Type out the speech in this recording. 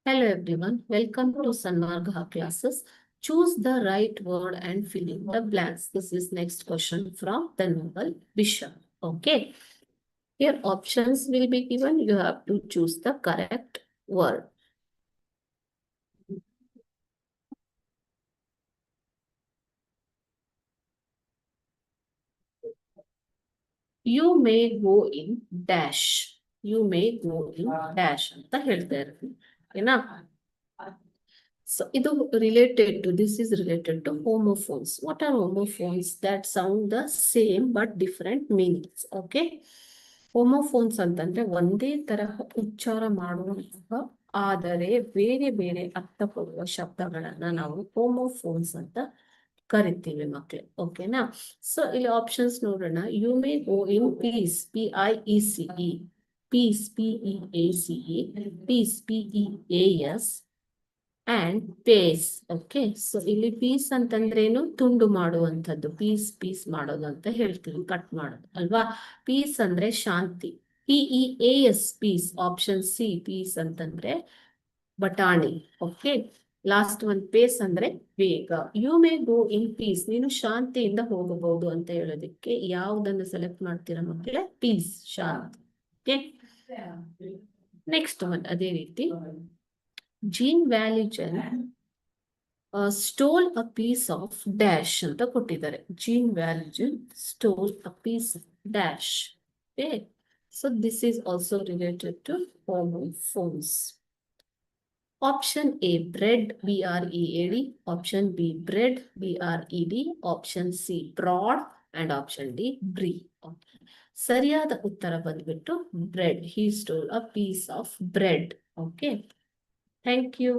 Hello everyone, welcome to Sanmarga classes. Choose the right word and fill in the blanks. This is next question from the novel Bishop. Okay. Here options will be given. You have to choose the correct word. You may go in dash. You may go in dash ಅಂತ ಹೇಳ್ತಾ ಇರ್ತೀನಿ. ಓಕೆನಾ? So, this is related to homophones. What are homophones? That sound the same but different meanings. Okay. Homophones ಅಂತಂದ್ರೆ ಒಂದೇ ತರಹ ಉಚ್ಚಾರ ಮಾಡುವಂತಹ ಆದರೆ ಬೇರೆ ಬೇರೆ ಅರ್ಥ ಕೊಡುವ ಶಬ್ದಗಳನ್ನ ನಾವು ಹೋಮೋಫೋನ್ಸ್ ಅಂತ ಕರಿತೀವಿ ಮಕ್ಕಳು. ಓಕೆನಾ? ಸೊ ಇಲ್ಲಿ ಆಪ್ಷನ್ಸ್ ನೋಡೋಣ. You may go in piece, PIECE, peace, PEACE, peas, PEAS, and pace. Okay, so ಇಲ್ಲಿ ಪೀಸ್ ಅಂತಂದ್ರೇನು? ತುಂಡು ಮಾಡುವಂಥದ್ದು. ಪೀಸ್ ಮಾಡೋದು ಅಂತ ಹೇಳ್ತೀವಿ, ಕಟ್ ಮಾಡೋದು ಅಲ್ವಾ. ಪೀಸ್ ಅಂದ್ರೆ ಶಾಂತಿ. PEAS, peas. Option C, peas ಅಂತಂದ್ರೆ ಬಟಾಣಿ. ಓಕೆ, ಲಾಸ್ಟ್ ಒನ್ ಪೇಸ್ ಅಂದ್ರೆ ವೇಗ. You may go in peace, ನೀನು ಶಾಂತಿಯಿಂದ ಹೋಗಬಹುದು ಅಂತ ಹೇಳೋದಕ್ಕೆ ಯಾವುದನ್ನು ಸೆಲೆಕ್ಟ್ ಮಾಡ್ತೀರಾ ಮಕ್ಕಳೇ? ಪೀಸ್, ಶಾಂತಿ. ಓಕೆ, ನೆಕ್ಸ್ಟ್ ಒನ್ ಅದೇ ರೀತಿ. Jean Valjean stole a piece of dash ಅಂತ ಕೊಟ್ಟಿದ್ದಾರೆ. Jean Valjean stole a piece of dash. Okay, so this is also related to homophones. Option A, bread, BREAD. Option B, bread, BRED. Option C, broad. And option D, brie. Okay. ಸರಿಯಾದ ಉತ್ತರ ಬಂದ್ಬಿಟ್ಟು bread. He stole a piece of bread. Okay. Thank you.